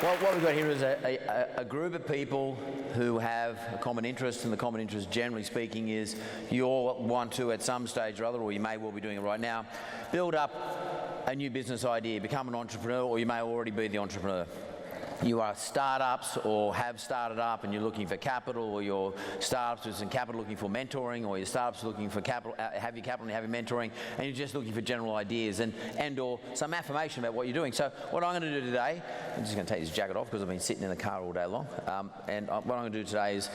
What we've got here is a group of people who have a common interest, and the common interest, generally speaking, is you all want to, at some stage or other, or you may well be doing it right now, build up a new business idea, become an entrepreneur, or you may already be the entrepreneur. You are startups or have started up and you're looking for capital, or your startups with some capital looking for mentoring, or your startups looking for capital, have your capital and have your mentoring, and you're just looking for general ideas and or some affirmation about what you're doing. So what I'm going to do today, I'm just going to take this jacket off because I've been sitting in the car all day long, and what I'm going to do today is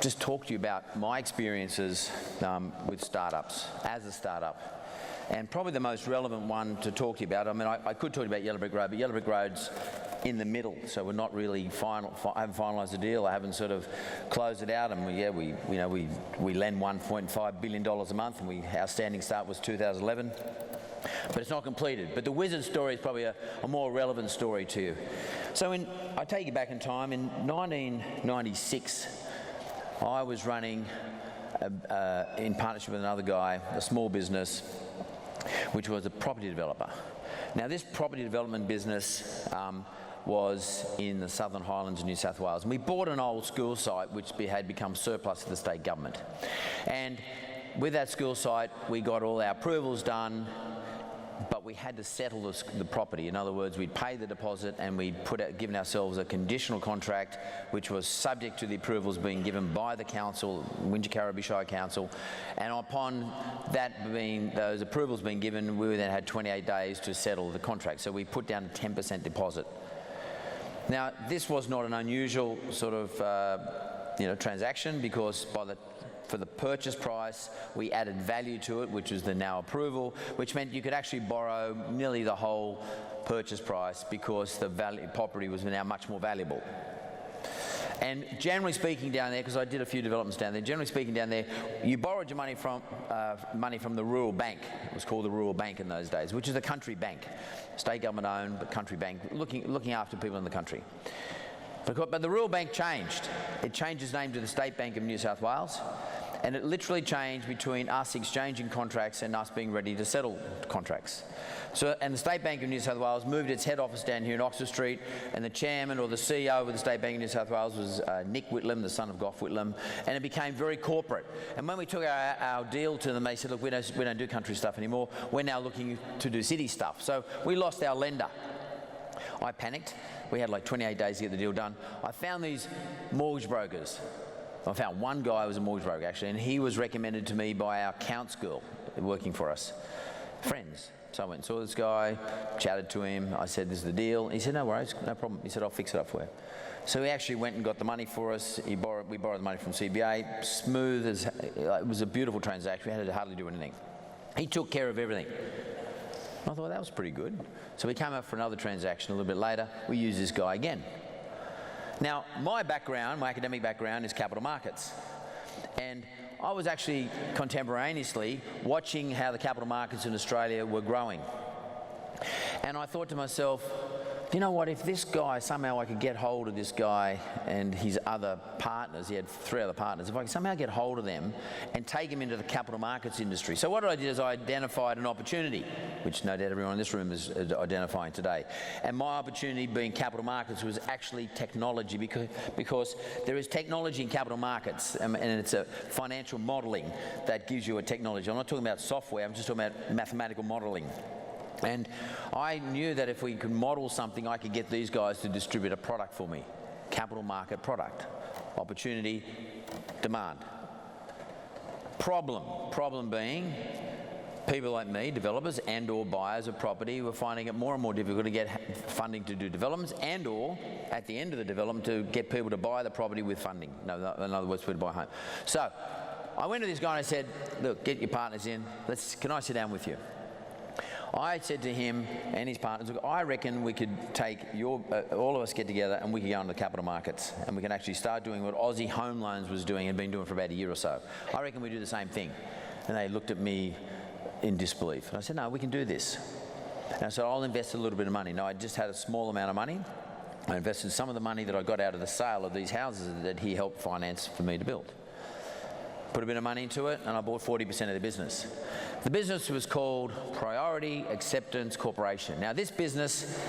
just talk to you about my experiences with startups, as a startup. And probably the most relevant one to talk to you about, I mean, I could talk to you about Yellow Brick Road, but Yellow Brick Road's in the middle, so we're not really I haven't finalised the deal, I haven't sort of closed it out, and we lend $1.5 billion a month, and our standing start was 2011. But it's not completed. But the wizard story is probably a more relevant story to you. So I take you back in time, in 1996, I was running, in partnership with another guy, a small business, which was a property developer. Now this property development business was in the Southern Highlands of New South Wales, and we bought an old school site which had become surplus to the state government. And with that school site, we got all our approvals done, but we had to settle the property. In other words, we'd pay the deposit and we'd given ourselves a conditional contract which was subject to the approvals being given by the council, Wingecarribee Shire Council, and upon those approvals being given, we then had 28 days to settle the contract. So we put down a 10% deposit. Now, this was not an unusual sort of transaction, because for the purchase price, we added value to it, which was the now approval, which meant you could actually borrow nearly the whole purchase price because the property was now much more valuable. And generally speaking down there, because I did a few developments down there, generally speaking down there, you borrowed your money from the rural bank. It was called the rural bank in those days, which is a country bank, state government owned, but country bank, looking after people in the country. But the rural bank changed. It changed its name to the State Bank of New South Wales, and it literally changed between us exchanging contracts and us being ready to settle contracts. And the State Bank of New South Wales moved its head office down here in Oxford Street, and the chairman or the CEO of the State Bank of New South Wales was Nick Whitlam, the son of Gough Whitlam, and it became very corporate. And when we took our deal to them, they said, look, we don't do country stuff anymore, we're now looking to do city stuff. So we lost our lender. I panicked. We had like 28 days to get the deal done. I found these mortgage brokers. I found one guy who was a mortgage broker, actually, and he was recommended to me by our accounts girl working for us, friends. So I went and saw this guy, chatted to him. I said, this is the deal. He said, no worries, no problem. He said, I'll fix it up for you. So he actually went and got the money for us. We borrowed the money from CBA, smooth as, it was a beautiful transaction. We had to hardly do anything. He took care of everything. I thought that was pretty good. So we came up for another transaction a little bit later. We used this guy again. Now, my academic background is capital markets. And I was actually contemporaneously watching how the capital markets in Australia were growing. And I thought to myself, you know what, if this guy, somehow I could get hold of this guy and his other partners, he had 3 other partners, if I could somehow get hold of them and take them into the capital markets industry. So what I did is I identified an opportunity, which no doubt everyone in this room is identifying today. And my opportunity being capital markets was actually technology, because there is technology in capital markets, and it's a financial modelling that gives you a technology. I'm not talking about software, I'm just talking about mathematical modelling. And I knew that if we could model something, I could get these guys to distribute a product for me. Capital market product. Opportunity, demand. Problem being, people like me, developers and or buyers of property, were finding it more and more difficult to get funding to do developments, and or, at the end of the development, to get people to buy the property with funding. No, in other words, to buy a home. So I went to this guy and I said, look, get your partners in. Can I sit down with you? I said to him and his partners, look, I reckon we could take all of us get together and we could go into the capital markets and we can actually start doing what Aussie Home Loans was doing and been doing for about a year or so. I reckon we do the same thing. And they looked at me in disbelief. And I said, no, we can do this. And I said, I'll invest a little bit of money. Now, I just had a small amount of money. I invested some of the money that I got out of the sale of these houses that he helped finance for me to build. Put a bit of money into it, and I bought 40% of the business. The business was called Priority Acceptance Corporation. Now, this business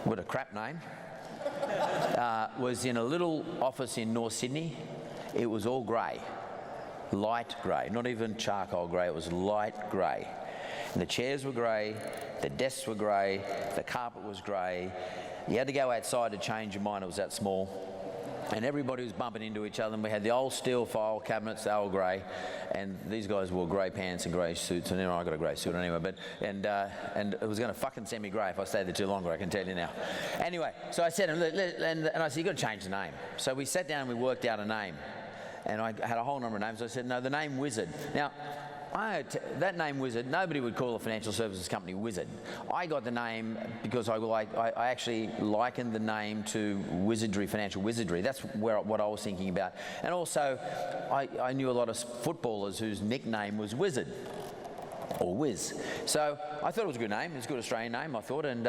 What a crap name. Was in a little office in North Sydney. It was all grey, light grey, not even charcoal grey, it was light grey. And the chairs were grey, the desks were grey, the carpet was grey. You had to go outside to change your mind, it was that small. And everybody was bumping into each other, and we had the old steel file cabinets, they were grey, and these guys wore grey pants and grey suits, and then I got a grey suit anyway, but, and it was going to fucking send me grey if I stayed there too longer, I can tell you now. Anyway, so I said, and I said, you've got to change the name. So we sat down and we worked out a name, and I had a whole number of names. So I said, no, the name Wizard. Now, that name Wizard, nobody would call a financial services company Wizard. I got the name because I actually likened the name to wizardry, financial wizardry. That's what I was thinking about. And also, I knew a lot of footballers whose nickname was Wizard, or Wiz. So I thought it was a good name. It's a good Australian name, I thought. And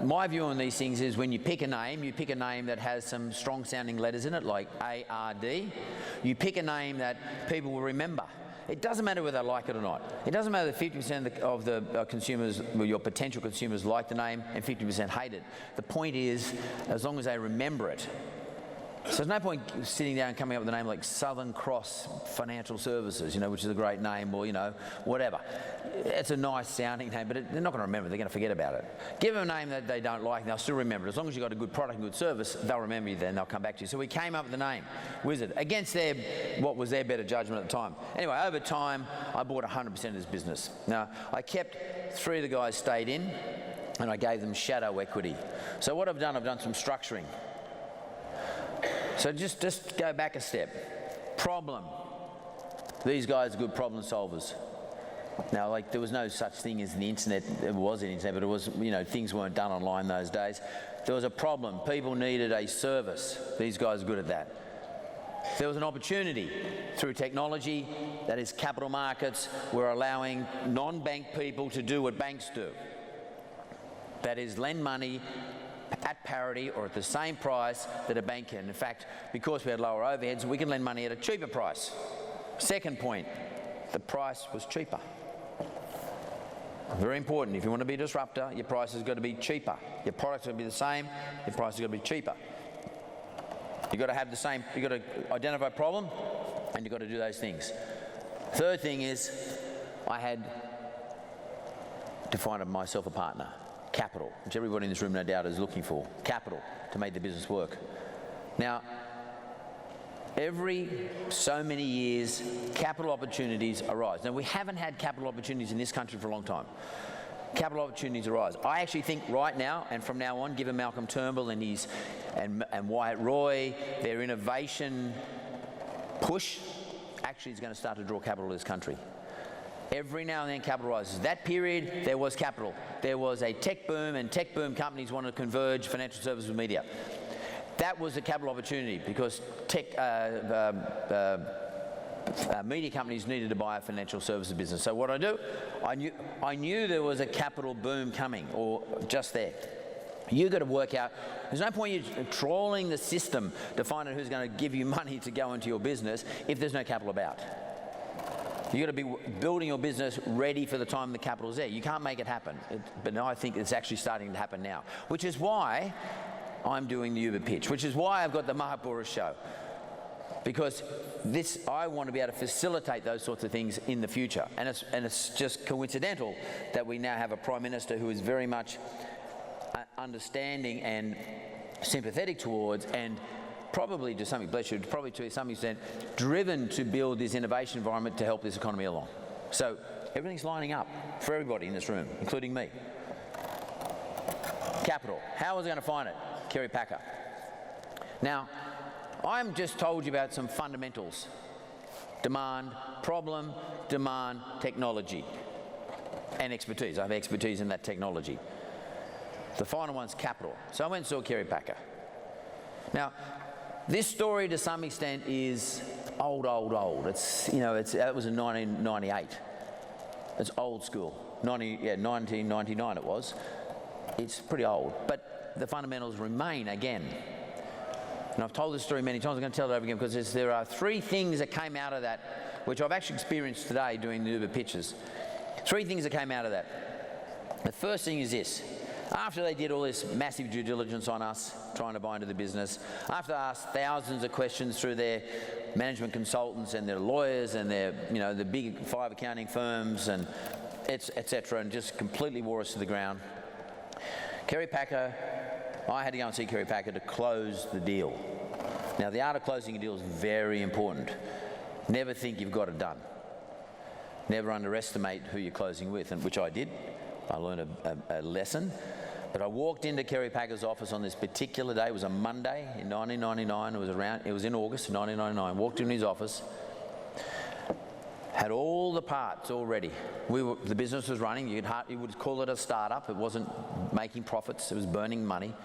my view on these things is when you pick a name that has some strong sounding letters in it, like ARD. You pick a name that people will remember. It doesn't matter whether they like it or not. It doesn't matter that 50% of the consumers, your potential consumers, like the name and 50% hate it. The point is, as long as they remember it. So there's no point sitting down and coming up with a name like Southern Cross Financial Services, which is a great name, or, whatever. It's a nice sounding name, but they're not going to remember it. They're going to forget about it. Give them a name that they don't like, and they'll still remember it. As long as you've got a good product and good service, they'll remember you then, they'll come back to you. So we came up with the name, Wizard, against what was their better judgment at the time. Anyway, over time, I bought 100% of this business. Now, I kept 3 of the guys stayed in, and I gave them shadow equity. So what I've done some structuring. So just go back a step. Problem. These guys are good problem solvers. Now, there was no such thing as the internet. It was an internet, but it was, things weren't done online those days. There was a problem. People needed a service. These guys are good at that. There was an opportunity through technology, that is capital markets, we're allowing non-bank people to do what banks do. That is lend money at parity or at the same price that a bank can. In fact, because we had lower overheads, we can lend money at a cheaper price. Second point, the price was cheaper. Very important. If you want to be a disruptor, your price has got to be cheaper. Your product's got to be the same, your price has got to be cheaper. You've got to have the same, you've got to identify a problem, and you've got to do those things. Third thing is, I had to find myself a partner. Capital, which everybody in this room no doubt is looking for. Capital to make the business work. Now, every so many years, capital opportunities arise. Now, we haven't had capital opportunities in this country for a long time. Capital opportunities arise. I actually think right now, and from now on, given Malcolm Turnbull and Wyatt Roy, their innovation push actually is going to start to draw capital to this country. Every now and then capital rises. That period, there was capital. There was a tech boom, and tech boom companies wanted to converge financial services with media. That was a capital opportunity because media companies needed to buy a financial services business. So what I knew there was a capital boom coming, or just there. You've got to work out, there's no point you trawling the system to find out who's going to give you money to go into your business if there's no capital about. You've got to be building your business ready for the time the capital is there. You can't make it happen. But I think it's actually starting to happen now, which is why I'm doing the Uber pitch, which is why I've got the Bouris show. Because I want to be able to facilitate those sorts of things in the future. And it's just coincidental that we now have a Prime Minister who is very much understanding and sympathetic towards, and probably to some extent, driven to build this innovation environment to help this economy along. So everything's lining up for everybody in this room, including me. Capital. How was I going to find it? Kerry Packer. Now, I'm just told you about some fundamentals. Demand, problem, demand, technology, and expertise. I have expertise in that technology. The final one's capital. So I went and saw Kerry Packer. Now, this story, to some extent, is old. That was in 1998. It's old school. 1999 it was. It's pretty old, but the fundamentals remain again. And I've told this story many times. I'm going to tell it over again because there are 3 things that came out of that, which I've actually experienced today doing the Uber pitches. 3 things that came out of that. The first thing is this. After they did all this massive due diligence on us, trying to buy into the business, after they asked thousands of questions through their management consultants and their lawyers and their, the big 5 accounting firms and etc., and just completely wore us to the ground, Kerry Packer, I had to go and see Kerry Packer to close the deal. Now, the art of closing a deal is very important. Never think you've got it done. Never underestimate who you're closing with, and which I did. I learned a lesson. But I walked into Kerry Packer's office on this particular day. It was a Monday in 1999. It was in August 1999. Walked into his office, had all the parts all ready. The business was running. You would call it a startup. It wasn't making profits. It was burning money.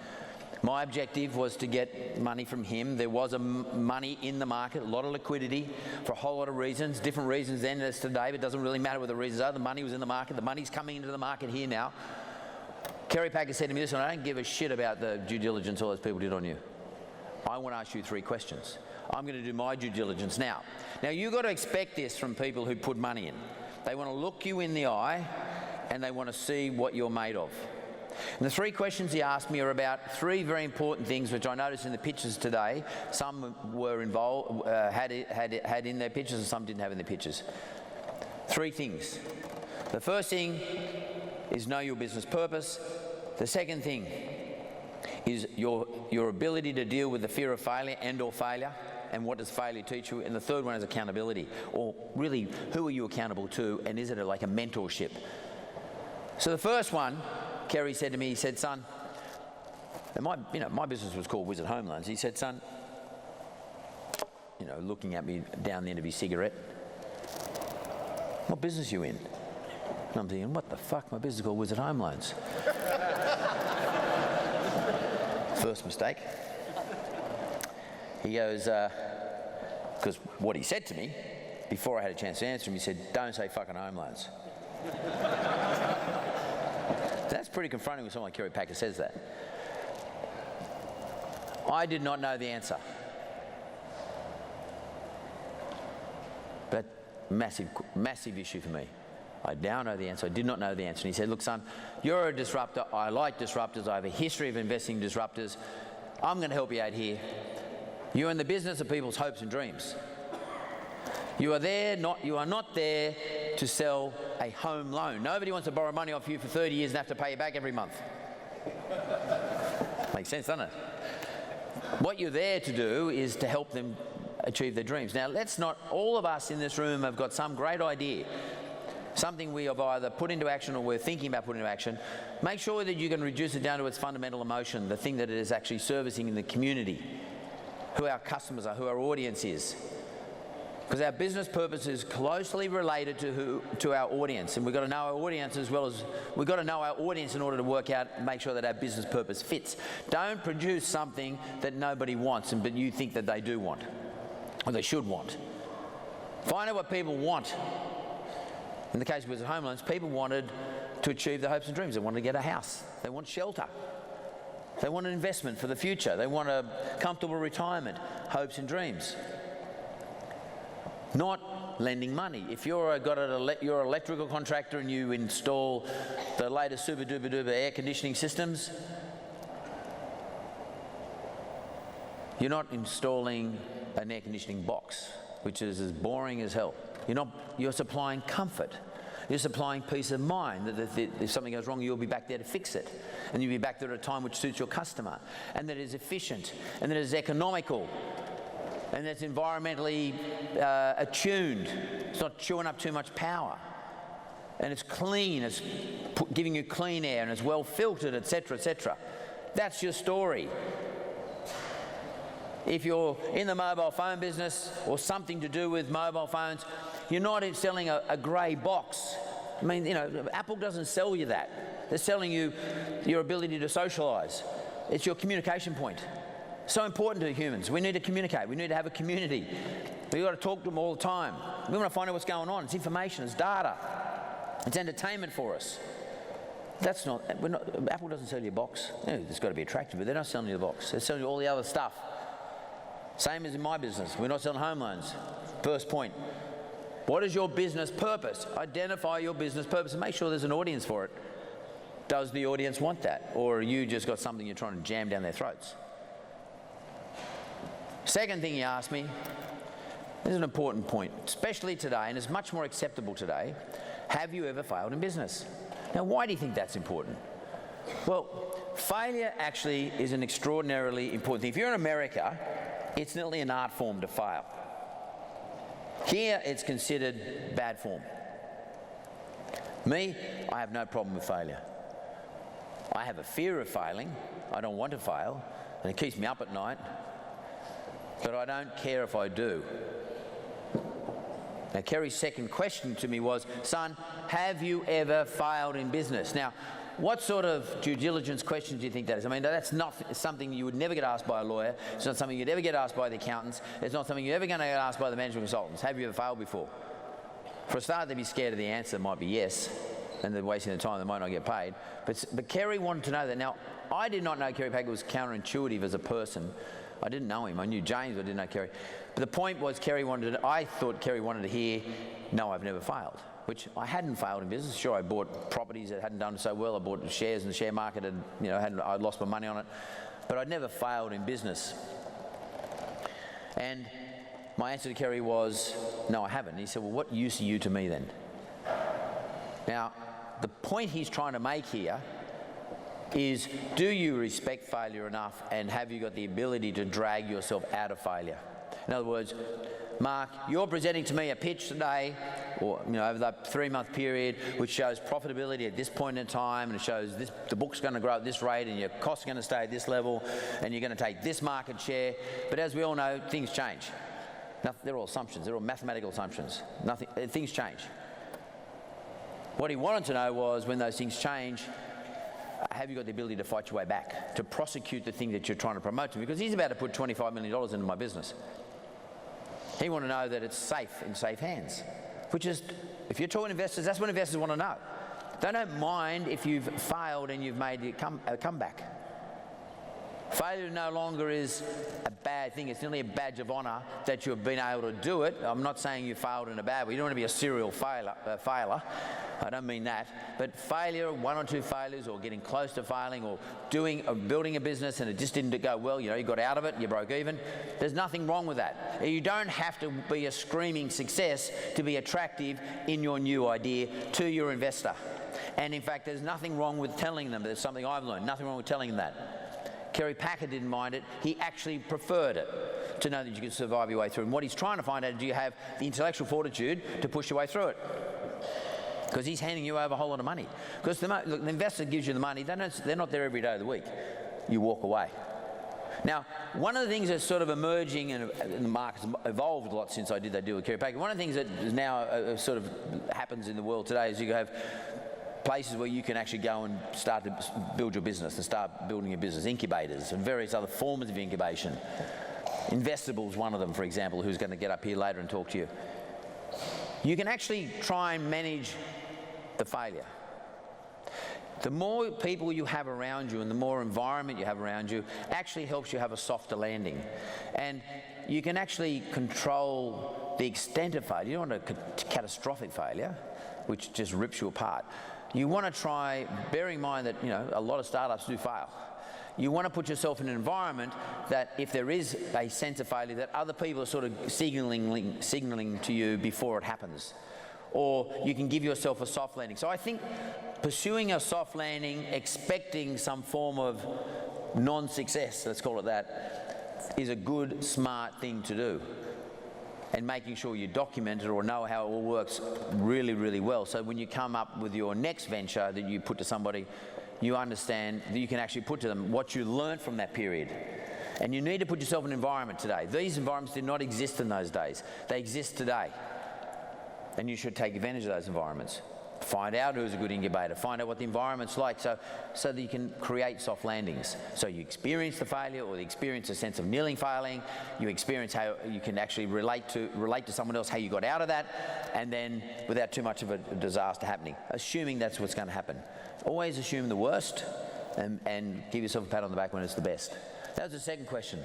My objective was to get money from him. There was money in the market, a lot of liquidity for a whole lot of reasons, different reasons then as today, but it doesn't really matter what the reasons are. The money was in the market. The money's coming into the market here now. Kerry Packer said to me, listen, I don't give a shit about the due diligence all those people did on you. I want to ask you 3 questions. I'm going to do my due diligence now. Now, you've got to expect this from people who put money in. They want to look you in the eye and they want to see what you're made of. And the 3 questions he asked me are about 3 very important things which I noticed in the pitches today. Some were involved, had in their pitches, and some didn't have in their pitches. 3 things. The first thing is know your business purpose. The second thing is your ability to deal with the fear of failure and/or failure, and what does failure teach you? And the third one is accountability, or really, who are you accountable to, and is it like a mentorship? So the first one, Kerry said to me, he said, son, and my business was called Wizard Home Loans. He said, son, looking at me down the end of his cigarette, what business are you in? And I'm thinking, what the fuck? My business is called Wizard Home Loans. First mistake. He goes, because what he said to me, before I had a chance to answer him, he said, don't say fucking home loans. That's pretty confronting when someone like Kerry Packer says that. I did not know the answer. But massive issue for me. I now know the answer. I did not know the answer. And he said, look, son, you're a disruptor. I like disruptors. I have a history of investing in disruptors. I'm going to help you out here. You're in the business of people's hopes and dreams. You are not there to sell a home loan. Nobody wants to borrow money off you for 30 years and have to pay you back every month. Makes sense, doesn't it? What you're there to do is to help them achieve their dreams. Now, all of us in this room have got some great idea, something we have either put into action or we're thinking about putting into action. Make sure that you can reduce it down to its fundamental emotion, the thing that it is actually servicing in the community, who our customers are, who our audience is. Because our business purpose is closely related to our audience, and we've got to know our audience as well as we've got to know our audience in order to work out and make sure that our business purpose fits. Don't produce something that nobody wants, but you think that they do want, or they should want. Find out what people want. In the case of Wizard Home Loans, people wanted to achieve their hopes and dreams. They wanted to get a house. They want shelter. They want an investment for the future. They want a comfortable retirement, hopes and dreams. Not lending money. If you're an electrical contractor and you install the latest super duper duper air conditioning systems, you're not installing an air conditioning box, which is as boring as hell. You're supplying comfort. You're supplying peace of mind that if something goes wrong, you'll be back there to fix it. And you'll be back there at a time which suits your customer. And that it is efficient. And that it is economical. And that's environmentally attuned. It's not chewing up too much power. And it's clean, it's giving you clean air, and it's well filtered, etc., etc. That's your story. If you're in the mobile phone business or something to do with mobile phones, you're not selling a grey box. I mean, Apple doesn't sell you that. They're selling you your ability to socialise. It's your communication point. So important to humans. We need to communicate. We need to have a community. We've got to talk to them all the time. We want to find out what's going on. It's information. It's data. It's entertainment for us. Apple doesn't sell you a box. It's got to be attractive, but they're not selling you the box. They're selling you all the other stuff. Same as in my business. We're not selling home loans. First point. What is your business purpose? Identify your business purpose and make sure there's an audience for it. Does the audience want that? Or are you just got something you're trying to jam down their throats? Second thing he asked me, this is an important point, especially today, and it's much more acceptable today. Have you ever failed in business? Now, why do you think that's important? Well, failure actually is an extraordinarily important thing. If you're in America, it's nearly an art form to fail. Here, it's considered bad form. Me, I have no problem with failure. I have a fear of failing. I don't want to fail, and it keeps me up at night. But I don't care if I do. Now, Kerry's second question to me was, son, have you ever failed in business? Now, what sort of due diligence questions do you think that is? I mean, that's not something you would never get asked by a lawyer. It's not something you'd ever get asked by the accountants. It's not something you're ever going to get asked by the management consultants. Have you ever failed before? For a start, they'd be scared of the answer. It might be yes, and they're wasting their time. They might not get paid. But Kerry wanted to know that. Now, I did not know Kerry Packer was counterintuitive as a person. I didn't know him. I knew James, but I didn't know Kerry. But the point was, I thought Kerry wanted to hear, no, I've never failed, which I hadn't failed in business. Sure, I bought properties that hadn't done so well. I bought shares in the share market and, I'd lost my money on it. But I'd never failed in business. And my answer to Kerry was, no, I haven't. And he said, well, what use are you to me then? Now, the point he's trying to make here is, do you respect failure enough, and have you got the ability to drag yourself out of failure? In other words, Mark, you're presenting to me a pitch today, or over that 3-month period, which shows profitability at this point in time, and it shows the book's going to grow at this rate, and your costs are going to stay at this level, and you're going to take this market share. But as we all know, things change. They're all assumptions. They're all mathematical assumptions. Things change. What he wanted to know was, when those things change, have you got the ability to fight your way back, to prosecute the thing that you're trying to promote to me? Because he's about to put $25 million into my business. He wanted to know that it's safe, in safe hands, which is, if you're talking investors, that's what investors want to know. They don't mind if you've failed and you've made a comeback. Failure no longer is a bad thing. It's nearly a badge of honour that you've been able to do it. I'm not saying you failed in a bad way. You don't want to be a serial failer. I don't mean that. But failure, 1 or 2 failures, or getting close to failing, or building a business and it just didn't go well, you got out of it, you broke even. There's nothing wrong with that. You don't have to be a screaming success to be attractive in your new idea to your investor. And in fact, there's nothing wrong with telling them. There's something I've learned. Nothing wrong with telling them that. Kerry Packer didn't mind it. He actually preferred it, to know that you could survive your way through. And what he's trying to find out, do you have the intellectual fortitude to push your way through it? Because he's handing you over a whole lot of money. Because the investor gives you the money, they're not there every day of the week. You walk away. Now, one of the things that's sort of emerging, and the market's evolved a lot since I did that deal with Kerry Packer, one of the things that is now sort of happens in the world today is you have places where you can actually go and start to build your business and start building your business, incubators and various other forms of incubation. Investable's one of them, for example, who's going to get up here later and talk to you. You can actually try and manage the failure. The more people you have around you and the more environment you have around you actually helps you have a softer landing. And you can actually control the extent of failure. You don't want a catastrophic failure, which just rips you apart. You want to try, bearing in mind that a lot of startups do fail. You want to put yourself in an environment that if there is a sense of failure, that other people are sort of signaling to you before it happens. Or you can give yourself a soft landing. So I think pursuing a soft landing, expecting some form of non-success, let's call it that, is a good, smart thing to do. And making sure you document it or know how it all works really, really well. So when you come up with your next venture that you put to somebody, you understand that you can actually put to them what you learned from that period. And you need to put yourself in an environment today. These environments did not exist in those days. They exist today. And you should take advantage of those environments. Find out who's a good incubator. Find out what the environment's like so that you can create soft landings. So you experience the failure or you experience a sense of nearly failing. You experience how you can actually relate to someone else, how you got out of that, and then without too much of a disaster happening. Assuming that's what's going to happen. Always assume the worst and give yourself a pat on the back when it's the best. That was the second question.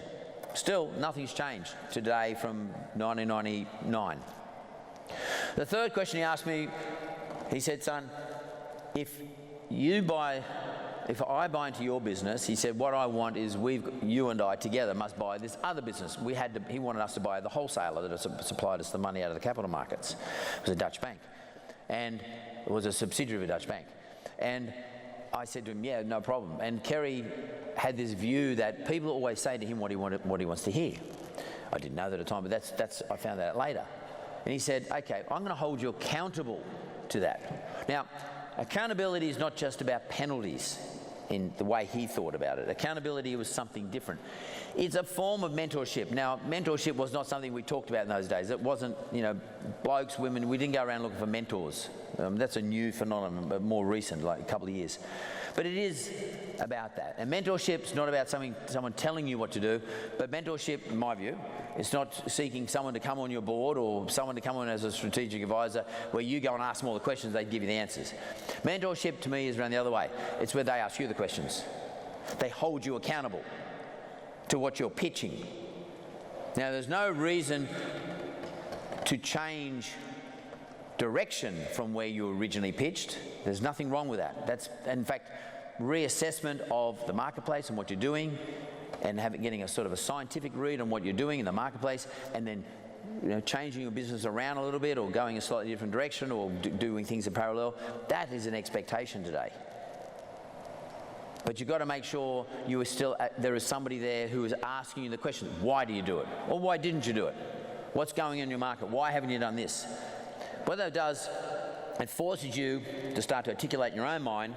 Still, nothing's changed today from 1999. The third question he asked me, he said, son, if if I buy into your business, he said, what I want is you and I together must buy this other business. He wanted us to buy the wholesaler that supplied us the money out of the capital markets. It was a Dutch bank, and it was a subsidiary of a Dutch bank. And I said to him, yeah, no problem. And Kerry had this view that people always say to him what he wants to hear. I didn't know that at the time, but I found that out later. And he said, okay, I'm going to hold you accountable to that. Now, accountability is not just about penalties in the way he thought about it. Accountability was something different. It's a form of mentorship. Now, mentorship was not something we talked about in those days. It wasn't, blokes, women, we didn't go around looking for mentors. That's a new phenomenon, but more recent, like a couple of years. But it is about that. And mentorship's not about someone telling you what to do, but mentorship, in my view, it's not seeking someone to come on your board or someone to come on as a strategic advisor where you go and ask them all the questions, they give you the answers. Mentorship to me is around the other way. It's where they ask you the questions. They hold you accountable to what you're pitching. Now, there's no reason to change direction from where you originally pitched. There's nothing wrong with that. That's, in fact, reassessment of the marketplace and what you're doing, and getting a sort of a scientific read on what you're doing in the marketplace, and then changing your business around a little bit or going a slightly different direction or doing things in parallel. That is an expectation today. But you've got to make sure there is somebody there who is asking you the question, why do you do it? Or why didn't you do it? What's going on in your market? Why haven't you done this? What that does, it forces you to start to articulate in your own mind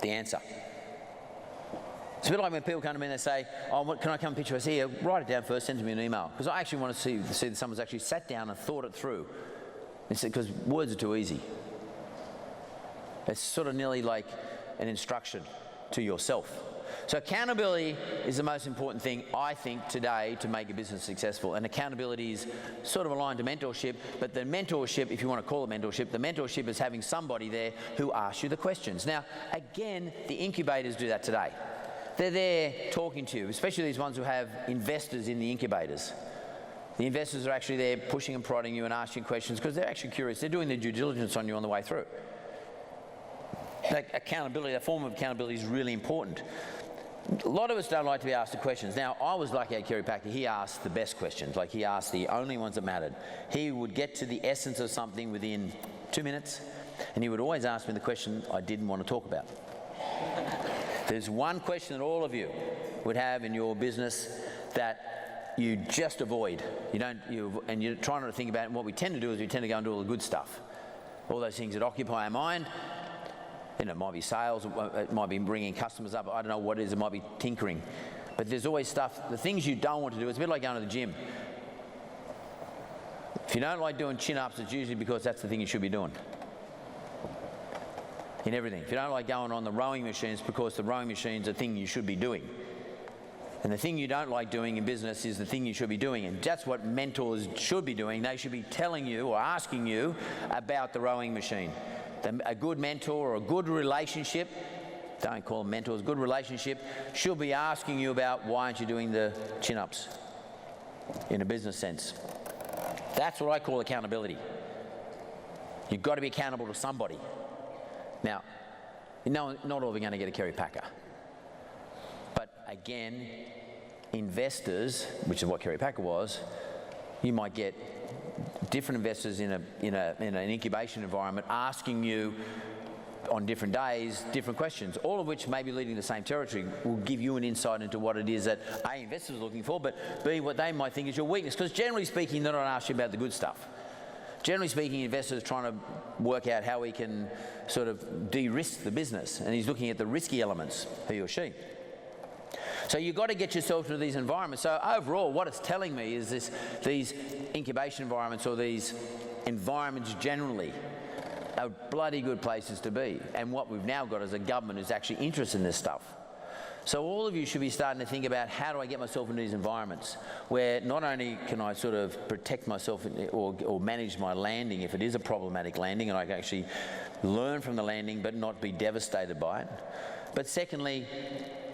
the answer. It's a bit like when people come to me and they say, oh, can I come pitch you? I say, yeah, write it down first, send me an email. Because I actually want to see that someone's actually sat down and thought it through. Because words are too easy. It's sort of nearly like an instruction to yourself. So accountability is the most important thing, I think, today to make a business successful. And accountability is sort of aligned to mentorship, but the mentorship, if you want to call it mentorship, the mentorship is having somebody there who asks you the questions. Now, again, the incubators do that today. They're there talking to you, especially these ones who have investors in the incubators. The investors are actually there pushing and prodding you and asking questions because they're actually curious. They're doing their due diligence on you on the way through. That accountability, that form of accountability is really important. A lot of us don't like to be asked the questions. Now, I was lucky at Kerry Packer. He asked the best questions. Like, he asked the only ones that mattered. He would get to the essence of something within 2 minutes, and he would always ask me the question I didn't want to talk about. There's one question that all of you would have in your business that you just avoid. And you're trying not to think about it. And what we tend to do is we tend to go and do all the good stuff. All those things that occupy our mind. It might be sales, it might be bringing customers up, I don't know what it is, it might be tinkering. But there's always stuff, the things you don't want to do, it's a bit like going to the gym. If you don't like doing chin-ups, it's usually because that's the thing you should be doing. In everything. If you don't like going on the rowing machine, it's because the rowing machine's a thing you should be doing. And the thing you don't like doing in business is the thing you should be doing. And that's what mentors should be doing. They should be telling you or asking you about the rowing machine. A good mentor or a good relationship, don't call them mentors, good relationship, should be asking you about why aren't you doing the chin-ups in a business sense. That's what I call accountability. You've got to be accountable to somebody. Now, not all of you are going to get a Kerry Packer. But again, investors, which is what Kerry Packer was, you might get different investors in an incubation environment asking you on different days different questions, all of which may be leading to the same territory, will give you an insight into what it is that A, investors are looking for, but B, what they might think is your weakness. Because generally speaking, they're not asking you about the good stuff. Generally speaking, investors are trying to work out how we can sort of de-risk the business, and he's looking at the risky elements, he or she. So you've got to get yourself into these environments. So overall, what it's telling me is these incubation environments, or these environments generally, are bloody good places to be. And what we've now got is a government who's actually interested in this stuff. So all of you should be starting to think about, how do I get myself into these environments where not only can I sort of protect myself or manage my landing if it is a problematic landing, and I can actually learn from the landing but not be devastated by it. But secondly,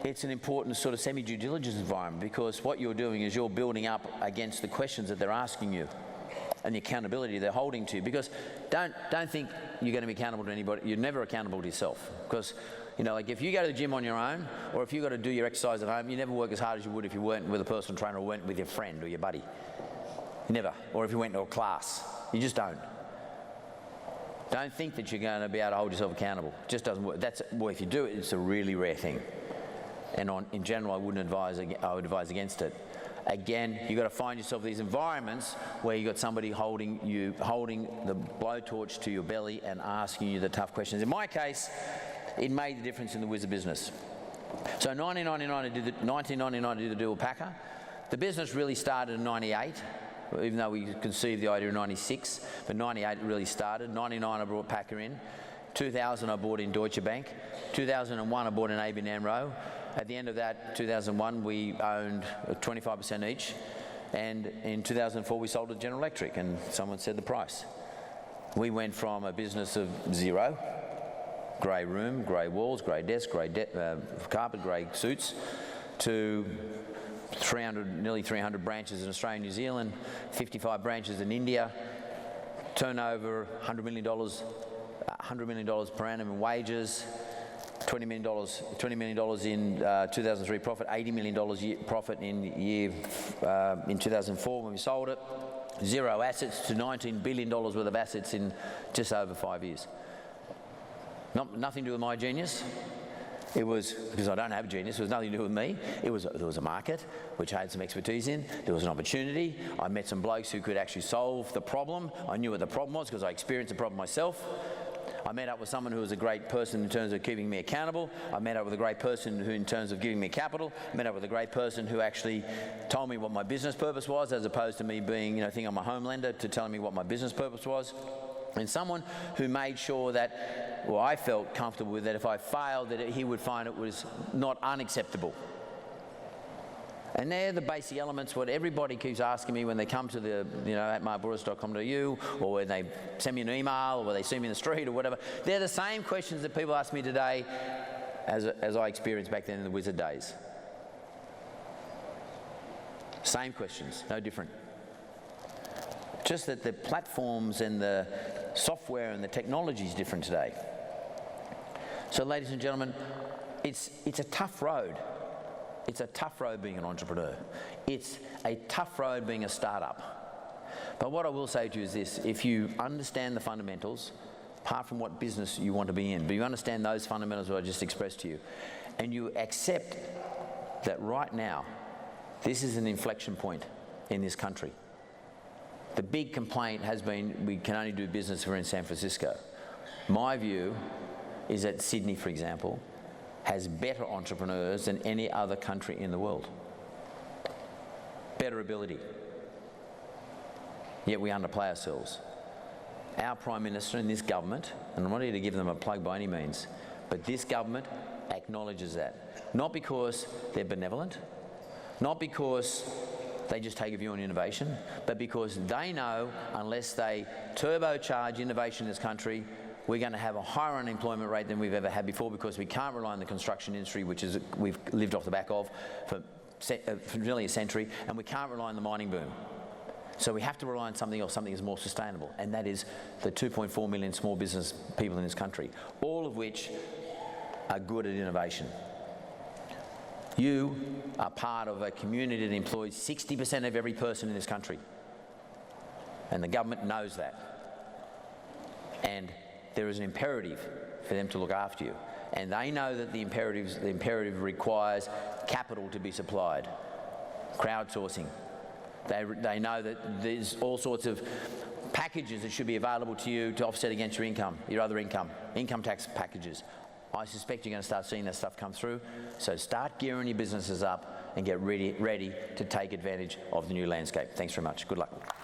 it's an important sort of semi-due diligence environment, because what you're doing is you're building up against the questions that they're asking you. and the accountability they're holding to. Because don't think you're going to be accountable to anybody. You're never accountable to yourself. Because, you know, like if you go to the gym on your own, or if you've got to do your exercise at home, you never work as hard as you would if you weren't with a personal trainer or weren't with your friend or your buddy. Never. Or if you went to a class. You just don't. Don't think that you're going to be able to hold yourself accountable. It just doesn't work. Well, if you do it, it's a really rare thing. And in general, I would advise against it. Again, you've got to find yourself these environments where you've got somebody holding the blowtorch to your belly and asking you the tough questions. In my case, it made the difference in the whiz of business. So 1999 I did the deal with Packer. The business really started in 98, even though we conceived the idea in 96, but 98 really started. 99 I brought Packer in. 2000 I bought in Deutsche Bank. 2001 I bought in ABN AMRO. At the end of that, 2001, we owned 25% each. And in 2004, we sold to General Electric, and someone said the price. We went from a business of zero, grey room, grey walls, grey desk, grey carpet, grey suits, to nearly 300 branches in Australia and New Zealand, 55 branches in India, turnover $100 million per annum in wages, $20 million in 2003 profit, $80 million profit in 2004 when we sold it. Zero assets to $19 billion worth of assets in just over 5 years. Nothing to do with my genius. It was, because I don't have genius, it was nothing to do with me. There was a market which I had some expertise in. There was an opportunity. I met some blokes who could actually solve the problem. I knew what the problem was because I experienced the problem myself. I met up with someone who was a great person in terms of keeping me accountable. I met up with a great person who, in terms of giving me capital, I met up with a great person who actually told me what my business purpose was, as opposed to me being, thinking I'm a home lender, to telling me what my business purpose was. And someone who made sure that, well, I felt comfortable with that if I failed, that he would find it was not unacceptable. And they're the basic elements what everybody keeps asking me when they come to the, at markbouris.com.au, or when they send me an email, or when they see me in the street or whatever. They're the same questions that people ask me today as I experienced back then in the wizard days. Same questions, no different. Just that the platforms and the software and the technology is different today. So ladies and gentlemen, it's a tough road. It's a tough road being an entrepreneur. It's a tough road being a startup. But what I will say to you is this: if you understand the fundamentals, apart from what business you want to be in, but you understand those fundamentals that I just expressed to you, and you accept that right now, this is an inflection point in this country. The big complaint has been we can only do business if we're in San Francisco. My view is that Sydney, for example, has better entrepreneurs than any other country in the world. Better ability. Yet we underplay ourselves. Our Prime Minister and this government, and I'm not here to give them a plug by any means, but this government acknowledges that. Not because they're benevolent, not because they just take a view on innovation, but because they know unless they turbocharge innovation in this country, we're going to have a higher unemployment rate than we've ever had before, because we can't rely on the construction industry, which is we've lived off the back of for nearly a century, and we can't rely on the mining boom. So we have to rely on something else, something that's more sustainable, and that is the 2.4 million small business people in this country, all of which are good at innovation. You are part of a community that employs 60% of every person in this country, and the government knows that. And there is an imperative for them to look after you. And they know that the imperative requires capital to be supplied, crowdsourcing. They know that there's all sorts of packages that should be available to you to offset against your other income tax packages. I suspect you're going to start seeing that stuff come through. So start gearing your businesses up and get ready to take advantage of the new landscape. Thanks very much. Good luck.